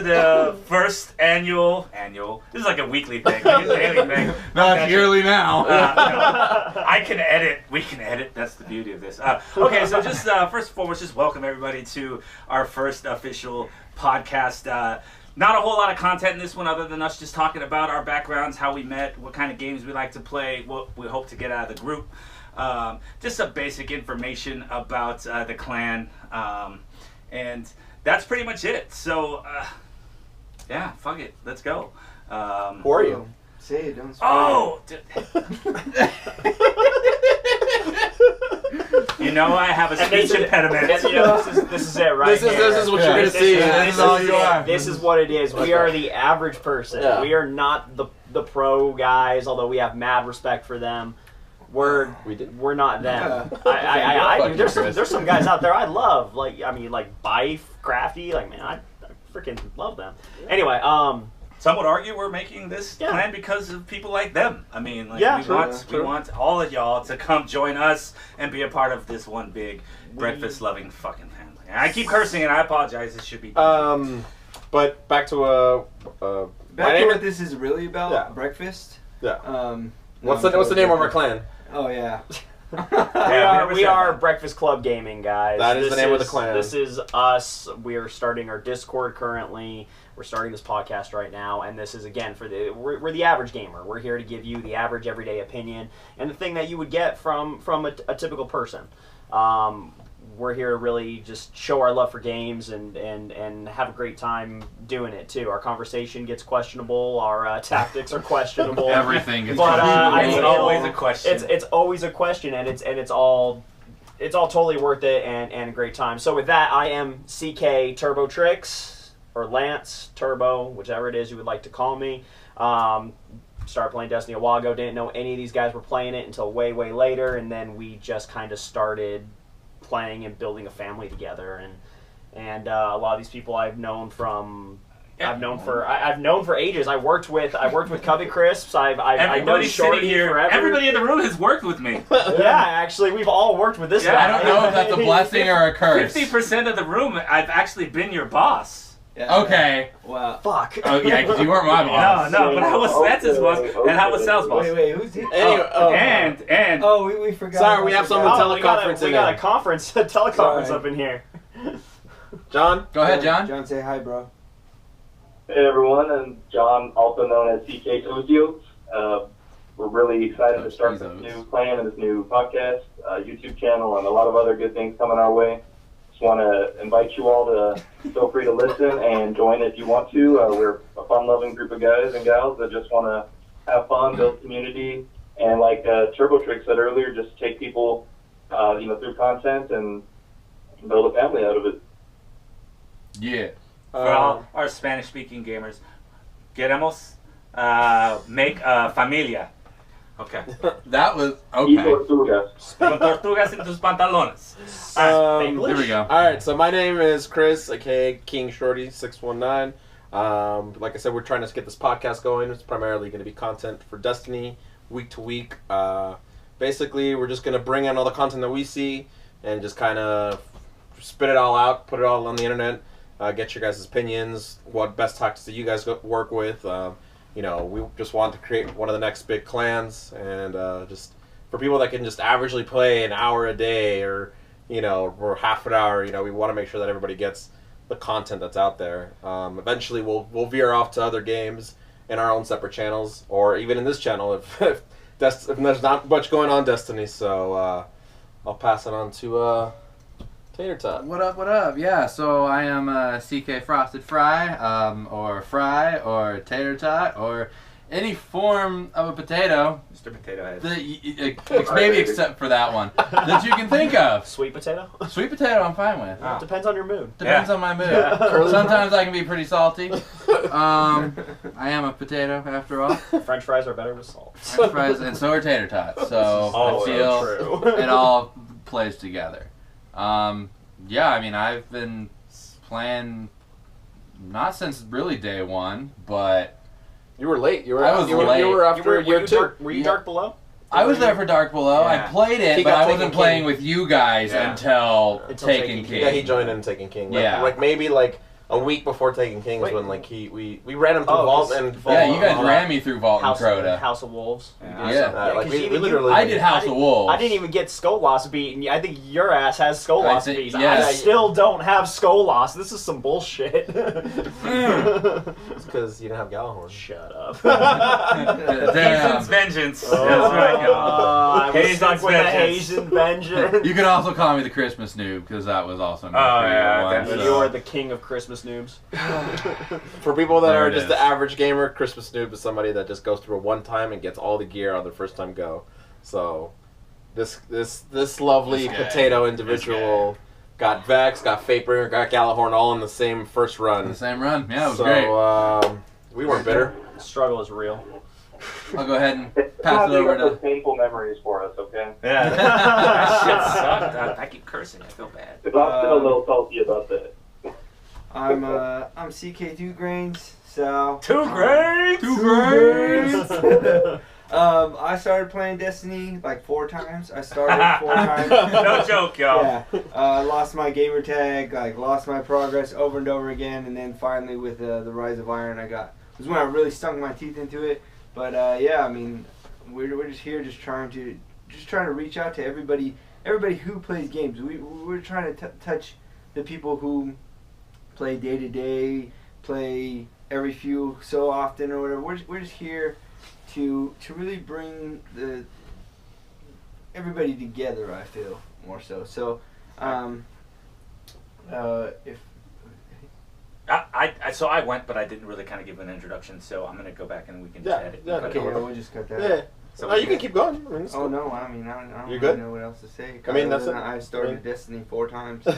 the first annual. This is like a weekly thing, like a daily thing. No, it's yearly now. No, I can edit. We can edit. That's the beauty of this. Okay, so just first and foremost, just welcome everybody to our first official podcast. Not a whole lot of content in this one other than us just talking about our backgrounds, how we met, what kind of games we like to play, what we hope to get out of the group. Just some basic information about the clan. And that's pretty much it. So, yeah, fuck it. Let's go. Who are you? Say it, don't spoil Oh! You know I have a speech impediment. This is it, right? This is what you're going to see. This is all you are. This is what it is. We are the average person. Yeah. We are not the pro guys, although we have mad respect for them. We're not them. Yeah. There's some guys out there I love. Like Bife, Crafty. Like, man, I freaking love them. Anyway, Some would argue we're making this plan because of people like them. I mean, like, we want all of y'all to come join us and be a part of this one big breakfast-loving fucking family. And I keep cursing and I apologize. It should be. But back to what this is really about. Yeah. Breakfast. Yeah. What's the name of our clan? Oh yeah. We are Breakfast Club Gaming, guys. That is the name of the clan. This is us. We are starting our Discord currently. We're starting this podcast right now, and this is again we're the average gamer. We're here to give you the average everyday opinion and the thing that you would get from a typical person. We're here to really just show our love for games and have a great time doing it too. Our conversation gets questionable. Our tactics are questionable. Everything gets questionable. It's always a question. It's always a question, and it's all totally worth it and a great time. So with that, I am CK Turbo Tricks or Lance Turbo, whichever it is you would like to call me. Started playing Destiny a while ago. Didn't know any of these guys were playing it until way later, and then we just kind of started playing and building a family together, and a lot of these people I've known for ages. I worked with Cubby Crisps. I know Shorty here. forever. Everybody in the room has worked with me. Yeah, actually, we've all worked with this guy. I don't know if that's a blessing or a curse. 50% of the room, I've actually been your boss. Yeah. Okay. Wow. Fuck. Oh yeah, because you weren't my boss. No, but I was Lance's boss, and I was Sal's boss. Wait, who's he? Anyway, And we forgot. Sorry, we have someone teleconference we got a teleconference up in here. John? Go ahead, John. John, say hi, bro. Hey everyone, I'm John, also known as CK Tokyo. We're really excited to start this new plan and this new podcast, YouTube channel, and a lot of other good things coming our way. Just want to invite you all to feel free to listen and join if you want to. We're a fun-loving group of guys and gals that just want to have fun, build community, and like Turbo Trick said earlier, just take people, through content and build a family out of it. Yeah. for all our Spanish-speaking gamers, queremos make a familia. Okay. That was Y okay. tortugas. Con tortugas en tus pantalones. There we go. Alright, so my name is Chris, aka King Shorty 619. Like I said, we're trying to get this podcast going. It's primarily going to be content for Destiny, week to week. Basically, we're just going to bring in all the content that we see and just kind of spit it all out, put it all on the internet, get your guys' opinions, what best tactics that you guys work with. We just want to create one of the next big clans, and just for people that can just averagely play an hour a day or half an hour, we want to make sure that everybody gets the content that's out there. Eventually, we'll veer off to other games in our own separate channels, or even in this channel if there's not much going on Destiny. So I'll pass it on to Tater Tot. What up? Yeah, so I am CK Frosted Fry, or Fry, or Tater Tot, or any form of a potato. Mr. Potato Head. Maybe except for that one that you can think of. Sweet potato? Sweet potato I'm fine with. Depends on your mood. Depends on my mood. Sometimes I can be pretty salty. I am a potato after all. French fries are better with salt. French fries, and so are tater tots. So I feel it all plays together. I've been playing not since really day one, but You were late. I was late. You were after year two. Were you Dark Below? I was there for Dark Below. Yeah. I played it, but I wasn't playing with you guys until Taken King. Yeah, he joined in Taken King. Yeah. Maybe a week before taking Kings Wait. when like we ran him through Vault and Yeah, you guys all ran me through Vault and Crota. House of Wolves. Yeah. like 'cause we even literally. I did House of Wolves. I didn't even get Skolas beaten. I think your ass has I Skolas think- beaten. yeah. I still don't have Skolas. This is some bullshit. It's because you didn't have Galahorn. Shut up. Damn. Hazen's Vengeance. That's right, go. I was Hazen's stuck with the Vengeance. Hazen Vengeance. You can also call me the Christmas noob because that was also my Oh, favorite yeah, one. definitely. You are the king of Christmas noobs. For people that There are it just is. the average gamer, Christmas noob is somebody that just goes through it one time and gets all the gear on their first time go. So, this lovely This guy. potato individual got Vex, got Fatebringer, got Galahorn all in the same first run. The same run. Yeah, it was so, great. We weren't bitter. The struggle is real. I'll go ahead and It's pass not it over those to. painful memories for us, okay? Yeah. That shit sucked. I keep cursing. I feel bad. Because I'm still a little salty about that. I'm CK2 Grains, so 2 grades. 2 grades. I started playing Destiny like 4 times. I started 4 times. No joke, y'all. Yeah, lost my gamer tag, like lost my progress over and over again, and then finally with the Rise of Iron, was when I really stunk my teeth into it. But yeah, I mean, we're just here, just trying to reach out to everybody who plays games. We're trying to touch the people who play day to day, play every few so often or whatever. We're just here to really bring everybody together. I feel more so. So, if So I went, but I didn't really kind of give an introduction. So I'm gonna go back and we can just edit. yeah, okay, yeah, we'll just cut that. Yeah. So No, you can keep going. I mean, it's Oh cool. no, I mean I don't You're really good? know what else to say. I mean, Other that's than it. I started I mean- Destiny 4 times. I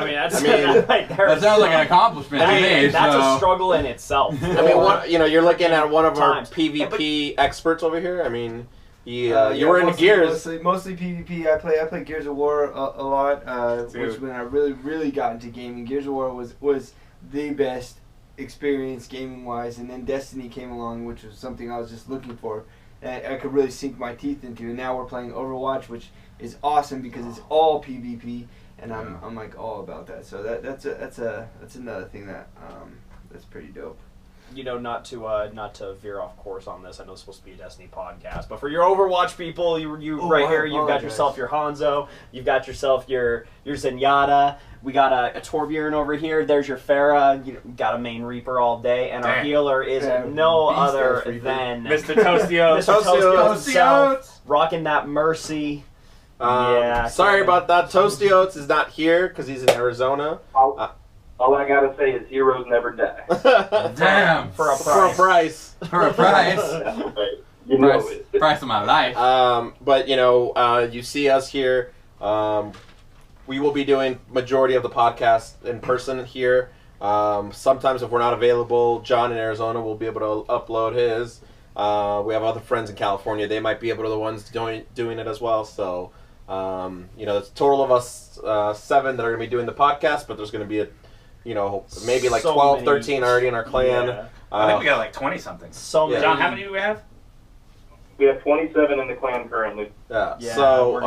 mean, that's right there. That sounds like an accomplishment to me. That's so. a struggle in itself. I mean, you're looking at one of our Times. PvP experts over here. I mean, you Yeah, were into mostly- Gears. Mostly PvP. I play Gears of War a lot, which Dude. when I really got into gaming. Gears of War was the best experience gaming wise, and then Destiny came along, which was something I was just looking for. And I could really sink my teeth into. And now we're playing Overwatch, which is awesome because it's all PvP, and I'm like all about that. So that's another thing that's pretty dope. You know, not to veer off course on this. I know it's supposed to be a Destiny podcast, but for your Overwatch people, you Oh, right I here, you've got apologize. yourself your Hanzo, you've got yourself your Zenyatta. We got a Torbjorn over here. There's your Pharah. You got a main Reaper all day, and our Damn. healer is Yeah, no Beast other Ass Reaper. than Mr. Toastio. Mr. Toastio himself, Toastio. rocking that Mercy. Yeah, Sorry yeah. about that. Toasty Oats is not here because he's in Arizona. All I gotta say is heroes never die. Damn. For a For a price. For a price. That's right. You know price, it. price of my life. But you see us here. We will be doing majority of the podcast in person here. Sometimes if we're not available, John in Arizona will be able to upload his. We have other friends in California. They might be able to the ones doing it as well. So, it's a total of us 7 that are going to be doing the podcast, but there's going to be maybe like So 12, many. 13 already in our clan. Yeah. I think we got like 20 something. So many. John, how many do we have? We have 27 in the clan currently. Yeah. Yeah, So we're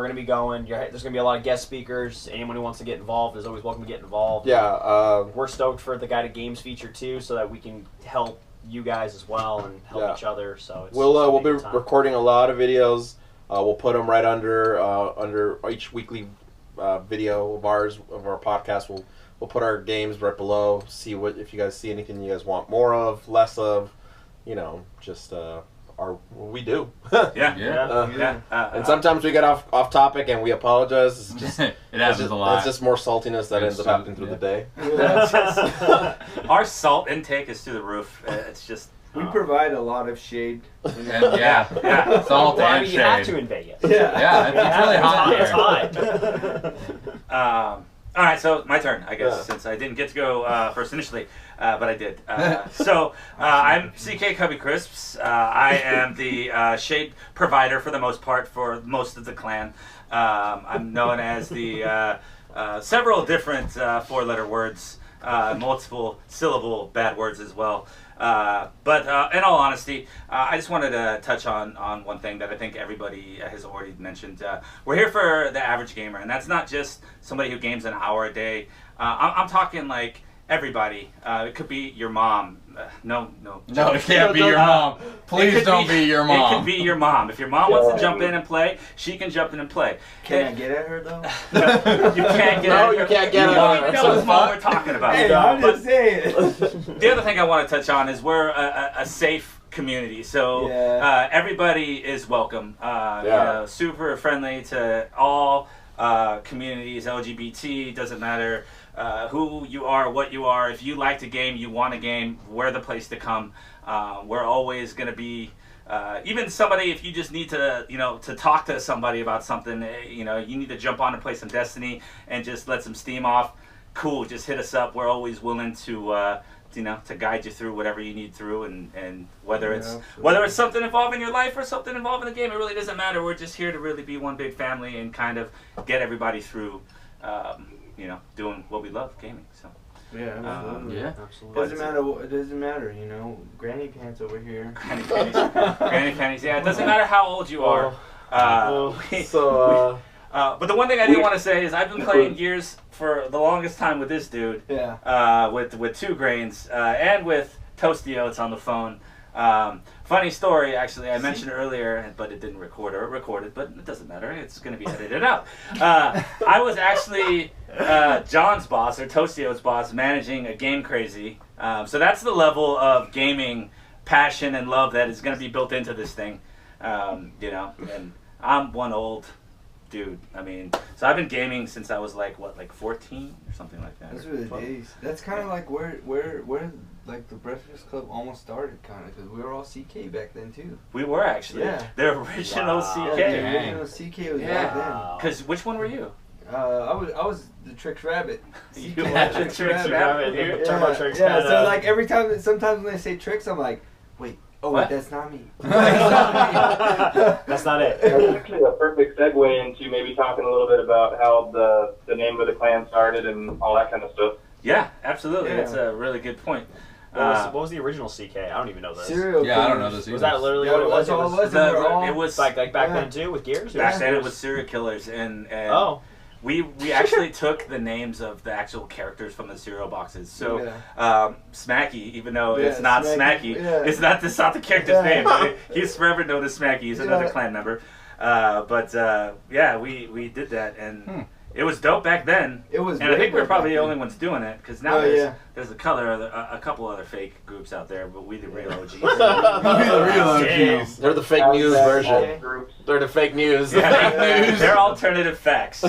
gonna be going. There's gonna be a lot of guest speakers. Anyone who wants to get involved is always welcome to get involved. We're stoked for the Guide to Games feature too, so that we can help you guys as well and help Yeah. each other. So it's we'll gonna be a good time. recording a lot of videos. We'll put them right under each weekly video of ours of our podcast. We'll put our games right below. See if you guys see anything you guys want more of, less of. Just what we do. Yeah. Yeah. And sometimes we get off topic and we apologize. It's just It happens a lot. It's just more saltiness that ends up happening through the day. Our salt intake is through the roof. It's just. We provide a lot of shade. And yeah. Salt Well, I and mean, you have shade. to in Vegas. Yeah, it's really hot It's here. hot. All right, so my turn, I guess, Yeah. since I didn't get to go first initially, but I did. I'm CK Cubby Crisps. I am the shade provider for the most part for most of the clan. I'm known as the several different 4-letter words, multiple syllable bad words as well. But in all honesty, I just wanted to touch on one thing that I think everybody has already mentioned. We're here for the average gamer, and that's not just somebody who games an hour a day. I'm talking like everybody. It could be your mom. No, it can't be your mom. Please don't be your mom. It can be your mom. If your mom wants to jump in and play, she can jump in and play. Can I get at her though? You can't get at her. You can't get You at don't her. even know whose mom we're talking about. Hey, I'm just saying. The other thing I want to touch on is we're a safe community, so everybody is welcome. You know, super friendly to all communities, LGBT, doesn't matter who you are, what you are. If you like to game, you want a game, we're the place to come. We're always going to be, even somebody, if you just need to, to talk to somebody about something, you need to jump on and play some Destiny and just let some steam off. Cool, just hit us up. We're always willing to guide you through whatever you need through, and whether it's something involving your life or something involving the game, it really doesn't matter. We're just here to really be one big family and kind of get everybody through, doing what we love, gaming. So yeah, absolutely. Absolutely. It doesn't matter. Granny pants over here. Granny panties. Yeah, it doesn't matter how old you are. But the one thing I do want to say is I've been playing Gears for the longest time with this dude. Yeah. With 2 Grains and with Toasty Oats on the phone. Funny story, actually. I mentioned earlier, but it didn't record, or it recorded, but it doesn't matter. It's going to be edited out. I was actually John's boss, or Toasty Oats' boss, managing a Game Crazy. So that's the level of gaming passion and love that is going to be built into this thing. And I'm one old dude. I mean, so I've been gaming since I was like 14 or something like that. Those were the days. That's kind of like where like the Breakfast Club almost started, kind of, because we were all CK back then too. We were actually. Yeah. The original CK. Yeah, the original CK was back then. Because which one were you? I was the Tricks Rabbit. You were the Tricks Rabbit. Turbo Tricks. Yeah. So like every time, sometimes when they say Tricks, I'm like, wait. Oh, what? That's not me. That's not it. That's actually a perfect segue into maybe talking a little bit about how the name of the clan started and all that kind of stuff. Yeah, absolutely. Yeah. That's a really good point. What was the original CK? I don't even know this. Cereal. Yeah, I don't know this either. Was that literally Yeah, what it was? that's all it was. It was like back then too with Gears. back then. It was serial killers, and we actually took the names of the actual characters from the cereal boxes. So Smacky, even though it's not Smacky, it's not the character's name. But he's forever known as Smacky. He's another clan member. We did that, and it was dope back then. It was, and I think we were probably the only ones doing it, because now there's a couple other fake groups out there, but we the real OGs. They're the fake news version. They're the fake news. Yeah, they're alternative facts.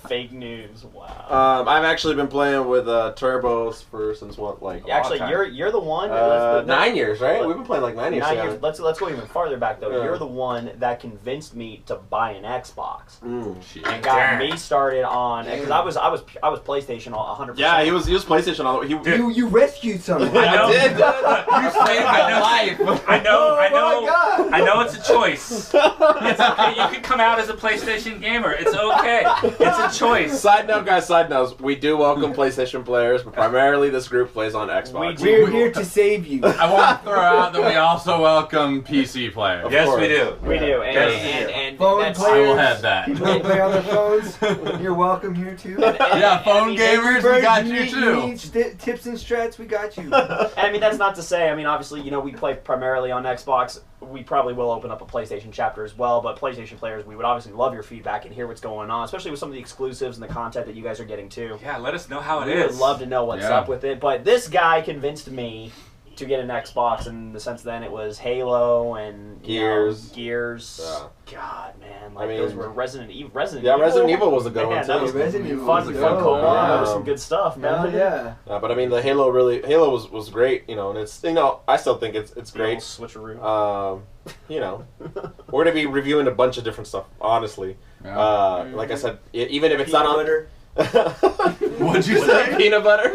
Fake news. Wow. I've actually been playing with Turbos since what, like actually you're the one. 9 years, right? We've been playing like 9 years. 9 years. Let's go even farther back though. You're the one that convinced me to buy an Xbox. And got me started on, because I was PlayStation 100%. Yeah, he was PlayStation all the way. You rescued someone. I did. You saved my life. I know. Oh my God. I know it's a choice. It's okay. You can come out as a PlayStation gamer. It's okay. It's a choice. Side note, guys. Side note. We do welcome PlayStation players, but primarily this group plays on Xbox. We're here to save you. I want to throw out that we also welcome PC players. Yes, we do. We do. And phone I players. will have that. People who play on their phones. You're welcome here too. Yeah, phone gamers, we got you too. Need tips and strats, we got you. I mean, that's not to say, obviously, we play primarily on Xbox. We probably will open up a PlayStation chapter as well, but PlayStation players, we would obviously love your feedback and hear what's going on, especially with some of the exclusives and the content that you guys are getting too. Yeah, let us know how it We is. would love to know what's up with it, but this guy convinced me to get an Xbox, in the sense then it was Halo and Gears. God, man, those were Resident Evil. Resident Evil was a good one too. That was Resident Evil fun was co-op. good. That was some good stuff, man. But I mean, the Halo was great, and it's I still think it's great. Switcheroo. We're gonna be reviewing a bunch of different stuff, honestly. Like I said, even if it's not on. Butter. What'd you say? Peanut butter.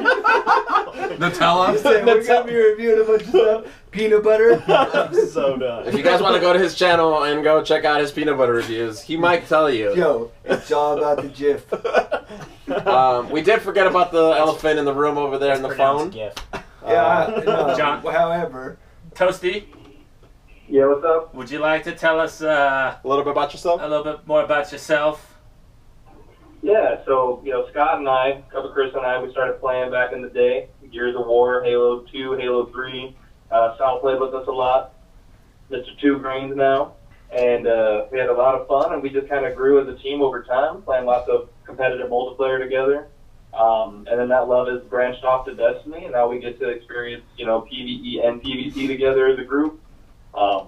Nutella. We're gonna be reviewing a bunch of stuff. Peanut butter. I'm so done. If you guys want to go to his channel and go check out his peanut butter reviews, he might tell you. Yo, it's all about the GIF. We did forget about the elephant in the room over there in the phone. GIF. John. However, Toasty, Yeah, what's up? would you like to tell us A little bit about yourself. a little bit more about yourself? Yeah, so, Scott and I, Chris and I, we started playing back in the day. Gears of War, Halo 2, Halo 3. Sal played with us a lot. Mr. Two Grains now. And we had a lot of fun, and we just kind of grew as a team over time, playing lots of competitive multiplayer together. And then that love has branched off to Destiny, and now we get to experience, PvE and PvP together as a group.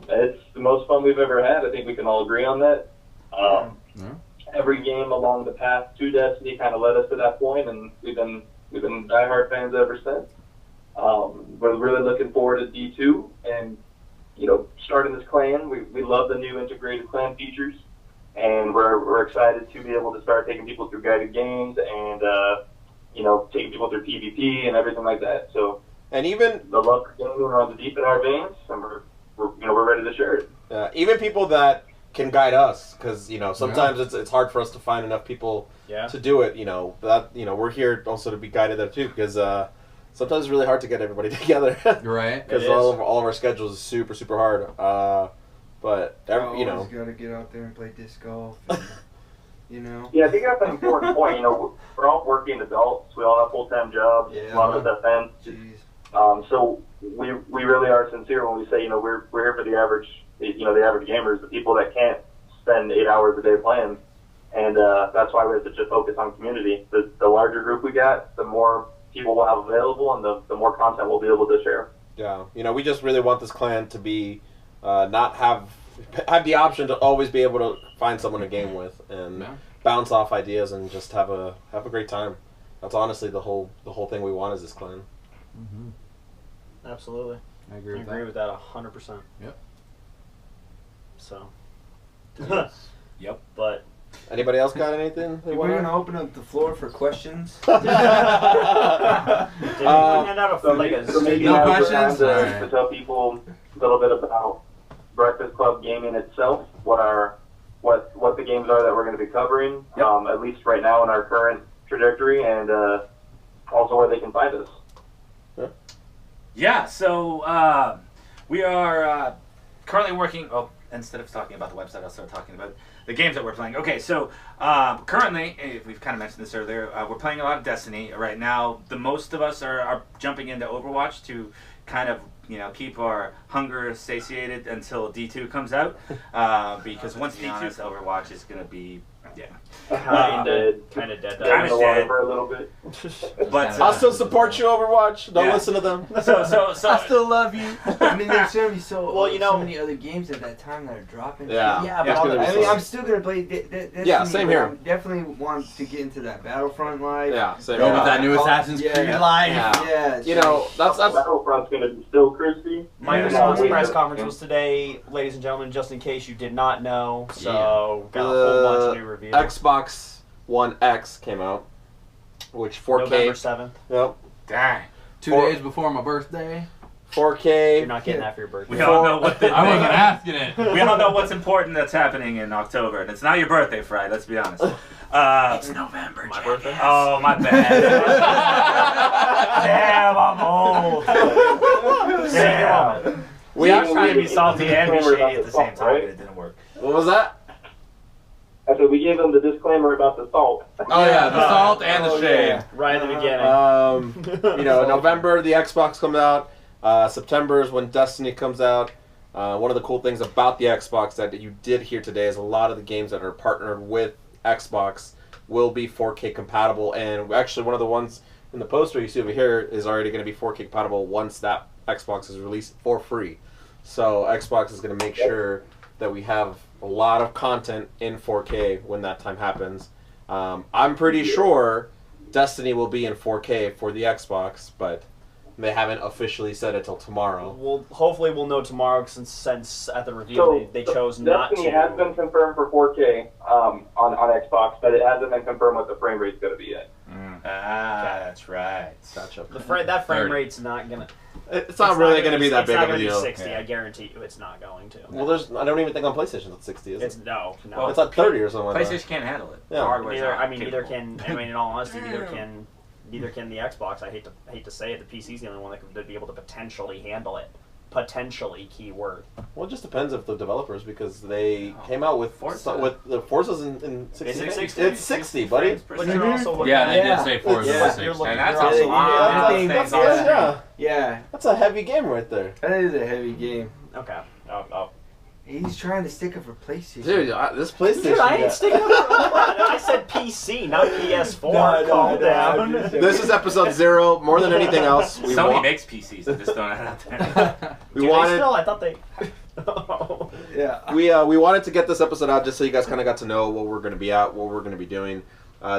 It's the most fun we've ever had. I think we can all agree on that. Every game along the path to Destiny kind of led us to that point, and we've been diehard fans ever since. We're really looking forward to D2 and starting this clan. We love the new integrated clan features, and we're excited to be able to start taking people through guided games and taking people through PvP and everything like that. So, and even the love for gaming runs deep in our veins, and we're ready to share it. Even people that can guide us, because sometimes it's hard for us to find enough people to do it. We're here also to be guided there too, because sometimes it's really hard to get everybody together. Right. Because all of our schedules is super hard. But gotta get out there and play disc golf. And, Yeah, I think that's an important point. We're all working adults. We all have full-time jobs. A lot of us have Jeez. So we really are sincere when we say we're here for the average the average gamers, the people that can't spend 8 hours a day playing, and that's why we have such a focus on community. The larger group we got, the more people we'll have available, and the more content we'll be able to share. Yeah, we just really want this clan to be not have the option to always be able to find someone to game with and bounce off ideas and just have a great time. That's honestly the whole thing we want is this clan. Mm-hmm. Absolutely. I agree with that 100%. Yep. So. Yep. But. Anybody else got anything? We're going to open up the floor for questions. Hand out So maybe no now's the questions? time to tell people a little bit about Breakfast Club Gaming itself, what the games are that we're going to be covering, at least right now in our current trajectory, and also where they can find us. Yeah, so we are currently working. Oh, instead of talking about the website, I'll start talking about the games that we're playing. Okay, so currently, we've kind of mentioned this earlier, we're playing a lot of Destiny right now. The most of us are jumping into Overwatch to kind of keep our hunger satiated until D2 comes out, because once D2's Overwatch is going to be kind of dead. Kind of dead. For a little bit. But I'll still support you, Overwatch. Don't listen to them. So I still love you. I mean, there's going to be so many other games at that time that are dropping. Yeah, but I'm still going to play Destiny. Yeah, same here. I definitely want to get into that Battlefront life. Yeah, same Go here. with that new Assassin's Creed life. Yeah. That's Battlefront's going to be still crispy. Microsoft's press conference was today, ladies and gentlemen, just in case you did not know. So, got a whole bunch of new reviews. Xbox One X came out, which 4K. November 7th. Yep. dang. 2 days before my birthday. 4K. You're not getting that for your birthday. We all know what the I wasn't asking it. We all know what's important that's happening in October, and it's not your birthday, Fry. Let's be honest. It's November. My birthday? Oh, my bad. Damn, I'm old. Damn. We I was trying to actually. be salty and be shady at the same time, but it didn't work. What was that? I said we gave them the disclaimer about the salt. Oh yeah, the salt and the shade. yeah. Right in the beginning. November the Xbox comes out. September is when Destiny comes out. One of the cool things about the Xbox that you did hear today is a lot of the games that are partnered with Xbox will be 4K compatible, and actually one of the ones in the poster you see over here is already going to be 4K compatible once that Xbox is released for free. So Xbox is going to make sure that we have a lot of content in 4K when that time happens. I'm pretty sure Destiny will be in 4K for the Xbox, but they haven't officially said it till tomorrow. Well, hopefully we'll know tomorrow since at the review So, they chose not Destiny to. has been confirmed for 4K on Xbox, but it hasn't been confirmed what the frame rate's going to be yet. That's right. Gotcha. That frame 30. rate's not gonna. It's not really going to be that big of a It's deal. not gonna be 60. Yeah. I guarantee you, it's not going to. Well, I don't even think on PlayStation it's 60, is It's it? no. Well, It's like 30 or something like that. PlayStation can't handle it. Yeah. The hardware's not Neither capable. can. I mean, in all honesty, neither can the Xbox. I hate to say it. The PC's the only one that could be able to potentially handle it. potentially keyword. Well, it just depends if the developers, because they came out with with the Forza's in 60. Is it 60? It's 60, buddy. But you're also looking Yeah, at they did say Forza Yeah. was 60. You're looking- And that's you're a also- lot of yeah, things that's- on the Yeah, Yeah, that's a heavy game right there. that is a heavy game. Okay. Oh. He's trying to stick up for PlayStation. Dude, this PlayStation. Dude, I ain't sticking up for I said PC, not PS4. Calm down. This is episode 0. More than anything else, Sony makes PCs that just don't have it out there. we Do they wanted still? I thought they. Oh. Yeah. we wanted to get this episode out just so you guys kind of got to know what we're going to be at, what we're going to be doing.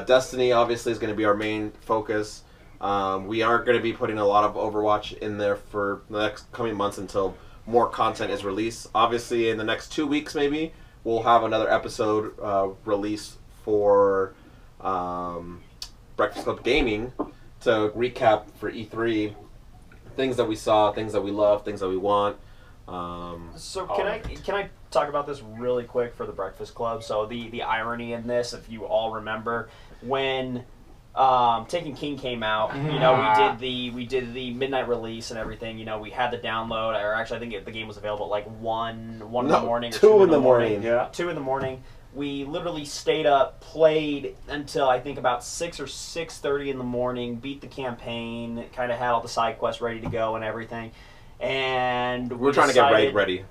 Destiny obviously is going to be our main focus. We are going to be putting a lot of Overwatch in there for the next coming months until more content is released. Obviously, in the next 2 weeks, maybe we'll have another episode released for Breakfast Club Gaming to recap for E3 things that we saw, things that we love, things that we want. So can I talk about this really quick for the Breakfast Club? So the irony in this, if you all remember, when Taken King came out, you know, we did the midnight release and everything. You know, we had the download, or actually I think the game was available at like 1 in the morning or 2 in the morning. Yeah, 2 in the morning. We literally stayed up, played until I think about 6 or 6:30 in the morning. Beat the campaign, kind of had all the side quests ready to go and everything. And We're trying to get raid ready,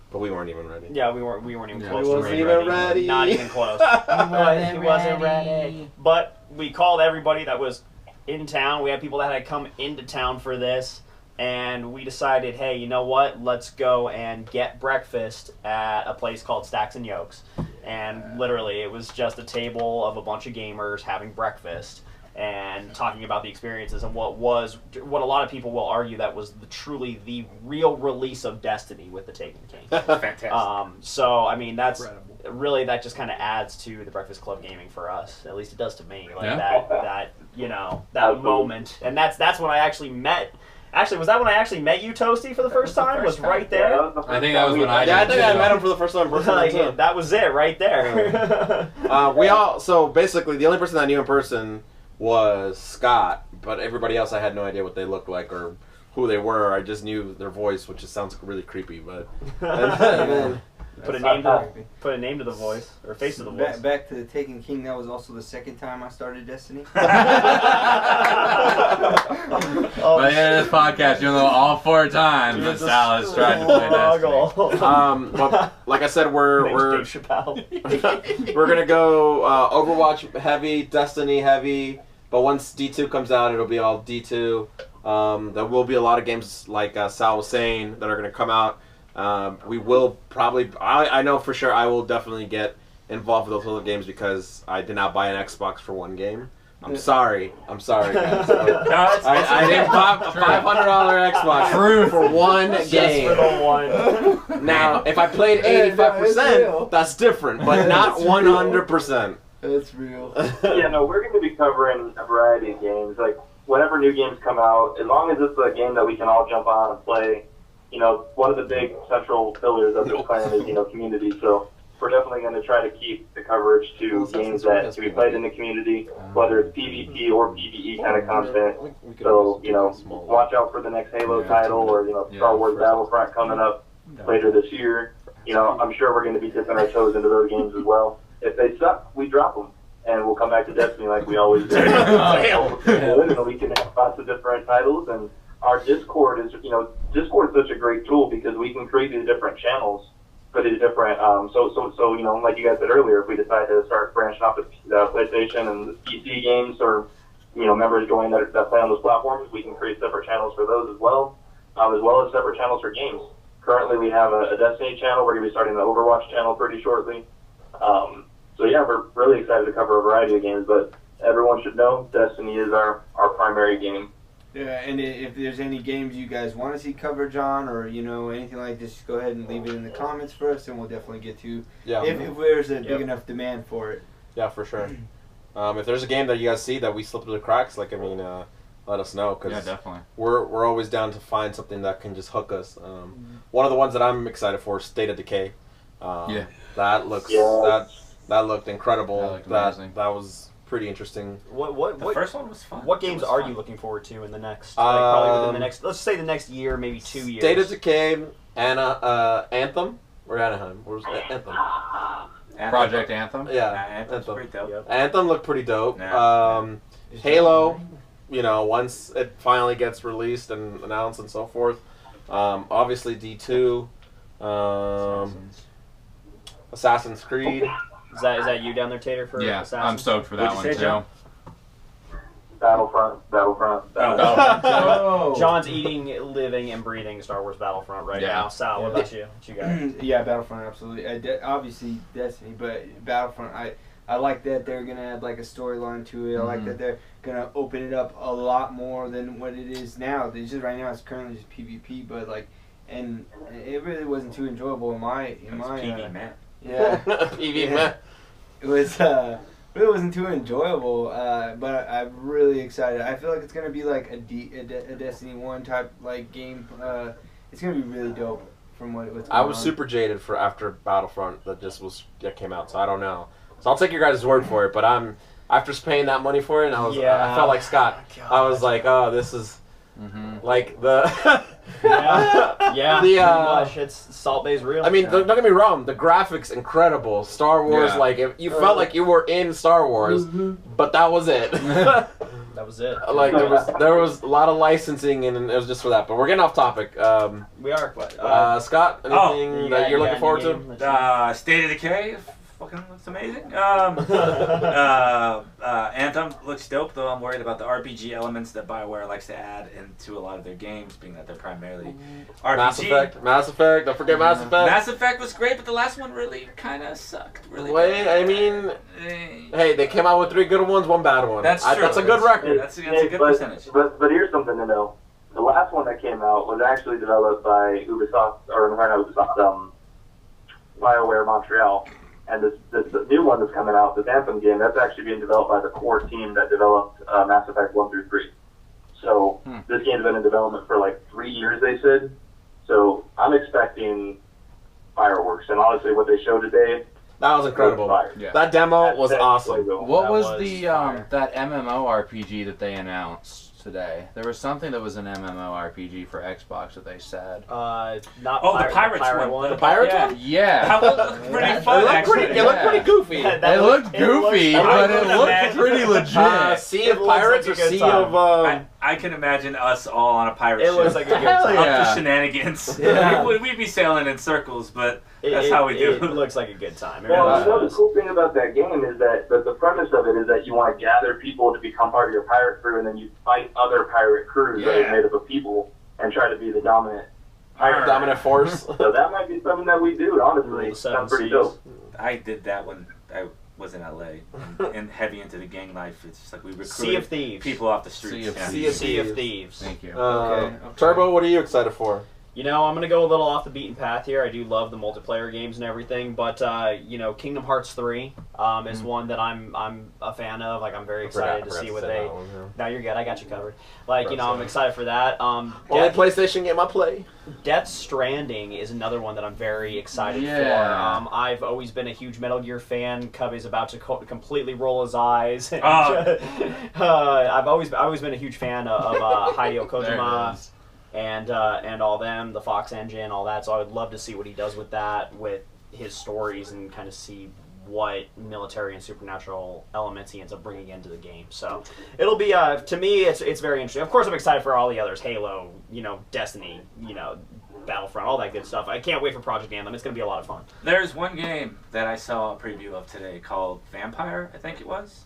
but we weren't even ready. Yeah, we weren't even Yeah. close. He to wasn't raid even ready. Not even close. He wasn't ready. But we called everybody that was in town. We had people that had come into town for this, and we decided, hey, you know what? Let's go and get breakfast at a place called Stacks and Yolks. And literally, it was just a table of a bunch of gamers having breakfast and talking about the experiences and what a lot of people will argue that was truly the real release of Destiny with the Taken King. Fantastic. So I mean that just kind of adds to the Breakfast Club Gaming for us. At least it does to me. Like that you know, that Absolutely. moment. And that's when I actually met. Actually, was that when I actually met you, Toasty, for the first time? Was right there. I think that was when I Yeah, I did think I too. met him for the first time in person. Like, too. that was it right there. So basically the only person I knew in person was Scott, but everybody else I had no idea what they looked like or who they were. I just knew their voice, which just sounds really creepy, but and then, Put a name to the voice, or face to the voice. Back to the Taken King. That was also the second time I started Destiny. By the end of this podcast, you'll know all 4 times that Sal has tried to play Destiny. but like I said, we're Name's Dave Chappelle. we're gonna go Overwatch heavy, Destiny heavy. But once D2 comes out, it'll be all D2. There will be a lot of games like Sal was saying that are gonna come out. We will probably. I know for sure. I will definitely get involved with those other games because I did not buy an Xbox for one game. I'm sorry, guys. I didn't buy a $500 Xbox for one Just game. for the one. Now, if I played 85%, that's different, but not 100%. That's real. Yeah, no, we're going to be covering a variety of games. Like, whenever new games come out, as long as it's a game that we can all jump on and play, you know, one of the big central pillars of this plan is, you know, community. So we're definitely going to try to keep the coverage to games that can be played in the community, whether it's PvP or PvE kind of content. So, you know, watch out for the next Halo title or, you know, Star Wars Battlefront coming up later this year. You know, I'm sure we're going to be dipping our toes into those games as well. If they suck, we drop them, and we'll come back to Destiny like we always do. And we can have lots of different titles, and our Discord is, you know, Discord is such a great tool because we can create these different channels for these different, so you know, like you guys said earlier, if we decide to start branching off to PlayStation and the PC games, or, you know, members join that play on those platforms, we can create separate channels for those as well as separate channels for games. Currently, we have a Destiny channel. We're going to be starting the Overwatch channel pretty shortly. So yeah, we're really excited to cover a variety of games, but everyone should know Destiny is our primary game. Yeah, and if there's any games you guys want to see coverage on, or, you know, anything like this, just go ahead and leave it in the comments for us, and we'll definitely get to if there's a big enough demand for it. Yeah, for sure. If there's a game that you guys see that we slip through the cracks, like, I mean, let us know, because definitely. We're always down to find something that can just hook us. One of the ones that I'm excited for is State of Decay. That looks that looked incredible. That looked amazing. That was pretty interesting. The first one was fun. What games It was are fun. you looking forward to in the next, probably within the next, let's say the next year, maybe 2 years? State of Decay, Anthem, or Anaheim. Where was Anthem? Project Anthem? Yeah, Anthem's Anthem. pretty dope. Yep. Anthem looked pretty dope. Yeah. Halo, once it finally gets released and announced and so forth. Obviously D2. Assassin's Creed. Is that you down there, Tater, for Yeah, Assassin's? I'm stoked for that What'd one you too. say, John? Battlefront. Oh. John's eating, living, and breathing Star Wars Battlefront right Yeah. now. Sal, what about you? What you got? Yeah, Battlefront, absolutely. Obviously Destiny, but Battlefront, I like that they're gonna add like a storyline to it. I like that they're gonna open it up a lot more than what it is now. It's just right now it's currently just PvP, but like, and it really wasn't too enjoyable in my PV, man. yeah. PV Yeah. man. It was really wasn't too enjoyable, but I'm really excited. I feel like it's gonna be like a Destiny 1 type like game. It's gonna be really dope from what's going I was on. super jaded for after Battlefront that came out, so I don't know. So I'll take your guys' word for it, but after paying that money for it, and I felt like Scott. I was like, oh, this is like the Yeah, The, pretty much. It's Salt Bay's real. I mean, don't get me wrong, the graphics incredible. Star Wars, Yeah. like you felt like you were in Star Wars, but that was it. that was it. Like there was a lot of licensing, and it was just for that. But we're getting off topic. We are. Scott, anything that you're looking forward to? State of Decay fucking looks amazing. Anthem looks dope, though I'm worried about the RPG elements that BioWare likes to add into a lot of their games, being that they're primarily RPG. Mass Effect. Don't forget Mass Effect. Mass Effect was great, but the last one really kind of sucked. Really. Wait, I mean, hey, they came out with 3 good ones, 1 bad one. That's true. That's a good record. That's a good percentage. But here's something to know. The last one that came out was actually developed by Ubisoft, or not Ubisoft, BioWare Montreal. And this new one that's coming out, this Anthem game, that's actually being developed by the core team that developed Mass Effect 1 through 3. So this game's been in development for like 3 years, they said. So I'm expecting fireworks. And honestly, what they showed today, That was incredible. Yeah. That demo was awesome. What That was was the fire. that MMORPG that they announced today? There was something that was an MMORPG for Xbox that they said. Not The Pirates one. The Pirates Yeah. one? Yeah. That looked pretty fun, actually. It looked pretty goofy. It looked goofy, but it looked pretty legit. Sea It of looks Pirates like or a good Sea time. of... I can imagine us all on a pirate It ship. looks like a good Hell time. Up yeah. to shenanigans. Yeah. We'd be sailing in circles, but that's how we do. It looks like a good time. It Well, really you know, the does. cool thing about that game is that the premise of it is that you want to gather people to become part of your pirate crew, and then you fight other pirate crews that Yeah. are made up of people and try to be the dominant pirate. Dominant Force. So that might be something that we do, Rule honestly. the 7 Sounds pretty seas. dope. I did that when I was in LA and heavy into the gang life. It's just like we Sea recruited of Thieves. people off the streets. Sea of Yeah. Thieves. Sea of Thieves. Thank you. Okay. Turbo, what are you excited for? You know, I'm going to go a little off the beaten path here. I do love the multiplayer games and everything, but, you know, Kingdom Hearts 3 is one that I'm a fan of. Like, I'm very excited to see what they... No, you're good. I got you covered. Like, you know, I'm excited for that. Only Death, PlayStation game I play. Death Stranding is another one that I'm very excited Yeah. for. I've always been a huge Metal Gear fan. Cubby's about to completely roll his eyes. I've always been a huge fan of Hideo There it Kojima. is. And all them, the Fox engine, all that. So I would love to see what he does with that, with his stories, and kind of see what military and supernatural elements he ends up bringing into the game. So it'll be, to me, it's very interesting. Of course, I'm excited for all the others: Halo, you know, Destiny, you know, Battlefront, all that good stuff. I can't wait for Project Anthem. It's going to be a lot of fun. There's one game that I saw a preview of today called Vampire, I think it was.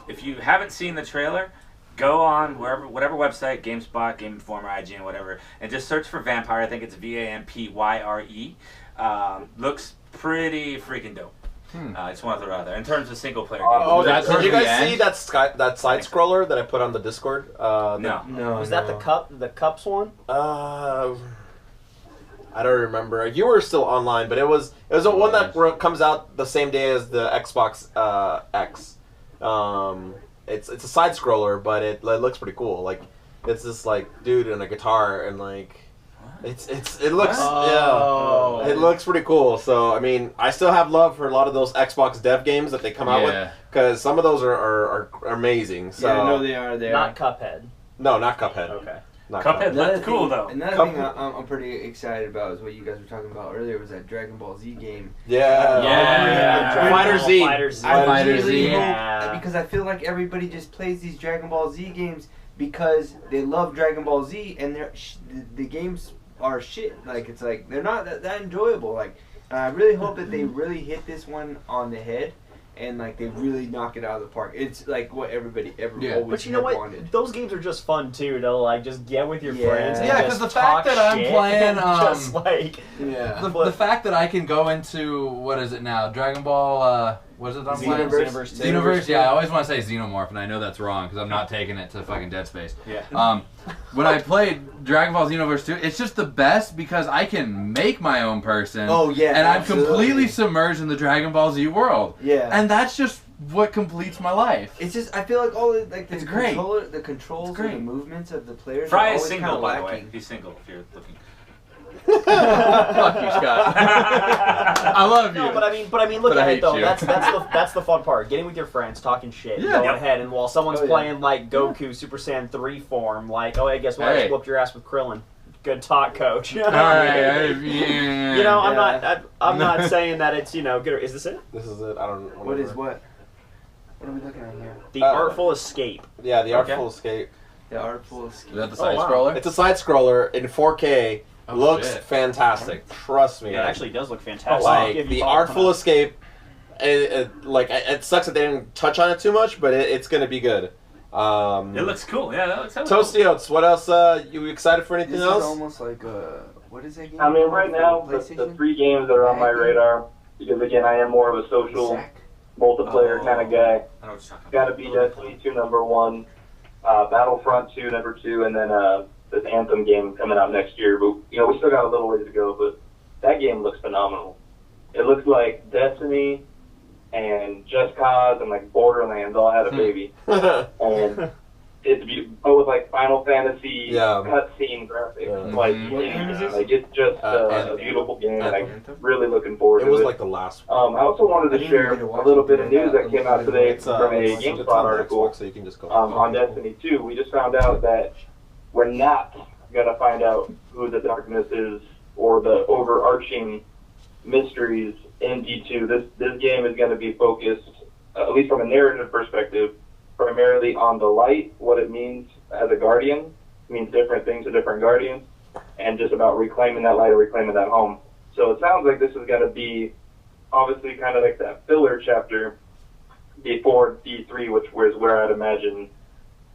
If you haven't seen the trailer, go on whatever website, GameSpot, Game Informer, IGN, whatever, and just search for Vampire. I think it's Vampyre. Looks pretty freaking dope. I just want to throw it out there. In terms of single player games. Oh, That's did you towards guys the see end? that side scroller that I put on the Discord? No. No. Was that the Cups one? I don't remember. You were still online, but it was a one that comes out the same day as the Xbox X. It's a side scroller, but it looks pretty cool. Like it's this like dude and a guitar and like It looks Oh. yeah, it looks pretty cool. So I mean, I still have love for a lot of those Xbox dev games that they come out with because some of those are amazing. So yeah, no, they are. They Not are. Cuphead. no, not Cuphead. Okay. Not Cuphead looked cool though. Another thing I'm pretty excited about is what you guys were talking about earlier was that Dragon Ball Z game. Yeah. Yeah. Fighter Z. Fighter Z. Yeah. Because I feel like everybody just plays these Dragon Ball Z games because they love Dragon Ball Z and the games are shit. Like it's like they're not that enjoyable. Like I really hope that they really hit this one on the head. And like they really knock it out of the park. It's like what everybody always But you know what? wanted. Those games are just fun too. To like just get with your friends. And Yeah, just 'cause the fact talk that I'm shit playing, and just like Yeah. The fact that I can go into, what is it now? Dragon Ball, what is it I'm playing? Xenoverse 2. Xenoverse, yeah, I always want to say Xenomorph, and I know that's wrong because I'm not taking it to fucking Dead Space. Yeah. When I played Dragon Ball Xenoverse 2, it's just the best because I can make my own person. Oh yeah. And I'm absolutely. completely submerged in the Dragon Ball Z world. Yeah. And that's just what completes my life. It's just I feel like all the like the It's great. the controls It's and great. the movements of the players Fry are is always single, kinda by the way. lacking. He's single if you're looking. Fuck you, Scott. I love you. No, but I mean, look But I at it hate though. you. That's the fun part. Getting with your friends, talking shit, Yeah. going Yep. ahead, and while someone's Oh, yeah. playing like Goku Super Saiyan 3 form, like, oh, hey, guess what? I Hey. just whooped your ass with Krillin. Good talk, coach. All right, You know, Yeah. I'm not saying that it's good. Is this it? This is it. I don't. What is what? What are we looking at here? The Artful Escape. Yeah, the Artful Escape. The Artful Escape. Is that the Oh, side wow. scroller? It's a side scroller in 4K. Oh, Looks shit. fantastic. Trust me. Yeah, it man. actually does look fantastic. Like If you the follow Artful it. Escape. It sucks that they didn't touch on it too much, but it's gonna be good. It looks cool. Yeah, that looks cool. Toasty Oats, what else? You excited for anything This else? is almost like what is that game? I mean, right now, the PlayStation? 3 games that are on my radar, because again, I am more of a social Zack? multiplayer kind of guy. I know what you're talking Got about. to be Destiny 2 #1, Battlefront 2 #2, and then this Anthem game coming out next year. But we still got a little ways to go. But that game looks phenomenal. It looks like Destiny and Just Cause and like Borderlands all had a baby, and it's with like Final Fantasy cutscene graphics. Yeah. Like, Mhm. What game is this? like it's just a Anthem. beautiful game, and I'm Anthem? really looking forward It to was it. like the last one. I also wanted I to didn't share get to a watch little it bit of today. news that came out today It's from a it's GameSpot on article Xbox, so you can just go. on Destiny 2. We just found out that we're not going to find out who the darkness is or the overarching mysteries in D2. This game is going to be focused, at least from a narrative perspective, primarily on the light, what it means as a guardian. It means different things to different guardians, and just about reclaiming that light or reclaiming that home. So it sounds like this is going to be obviously kind of like that filler chapter before D3, which was where I'd imagine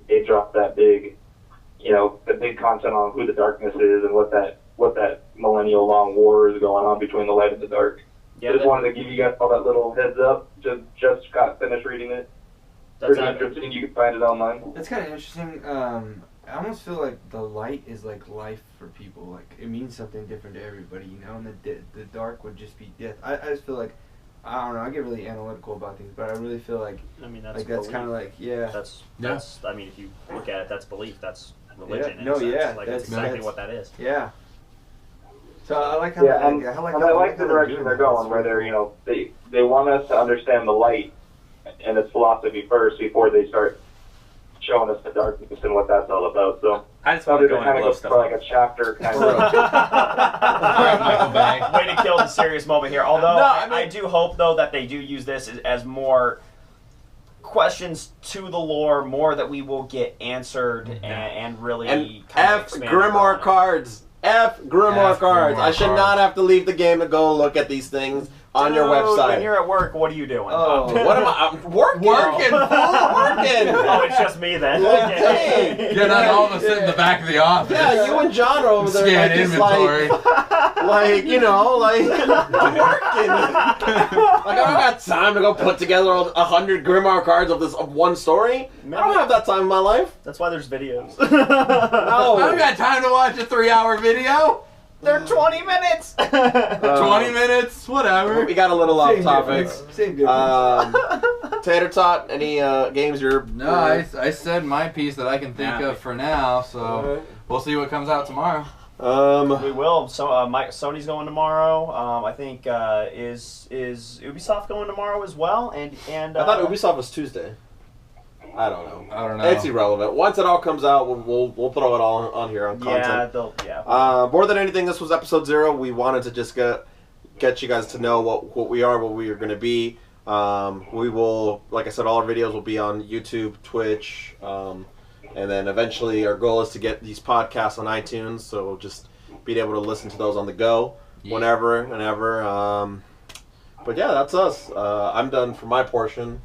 they drop that big, the big content on who the darkness is and what that millennial long war is going on between the light and the dark. Yeah, Just wanted to give you guys all that little heads up. Just got finished reading it. that's Pretty interesting. You can find it online. That's kind of interesting. I almost feel like the light is like life for people. Like it means something different to everybody, and the dark would just be death. I just feel like I don't know. I get really analytical about things, but I really feel like that's that's kind of like That's I mean, if you look at it, that's belief. That's religion. Yeah. in No, a sense. yeah, Like that's- that's exactly that's- what that is. yeah. So I like how Yeah, and I like I like the direction they're going, where they want us to understand the light and its philosophy first before they start showing us the darkness and what that's all about. So I just so want to they're go kind and of blow go stuff for like up. a chapter kind of. Alright, Michael Bay. Way to kill the serious moment here. Although No, I do hope though that they do use this as more questions to the lore, more that we will get answered and really And kind of F expand Grimoire upon it. cards. F Grimoire F cards. Grimoire I should cards. not have to leave the game to go look at these things on your Dude, When website. you're at work, what are you doing? Oh. What am I? I'm working. Working, fool, working. Oh, it's just me then. Like, Okay. dang. Yeah, not all of us sit in the back of the office. Yeah, you and John are over there Scan like just inventory. like working. Like I don't got time to go put together 100 Grimoire cards of one story. I don't have that time in my life. That's why there's videos. I No. don't got time to watch a 3-hour video. They're 20 minutes. 20 minutes, whatever. We got a little off Same topic. difference. Same difference. Tater Tot, any games you're... No, I said my piece that I can think Yeah. of for now, so we'll see what comes out tomorrow. We will. So, Sony's going tomorrow. I think is Ubisoft going tomorrow as well? And I thought Ubisoft was Tuesday. I don't know. know. It's irrelevant. Once it all comes out, we'll throw it all on here on content. Yeah. More than anything, this was episode 0. We wanted to just get you guys to know what we are going to be. We will, like I said, all our videos will be on YouTube, Twitch, and then eventually our goal is to get these podcasts on iTunes, so just being able to listen to those on the go whenever and ever. But yeah, that's us. I'm done for my portion.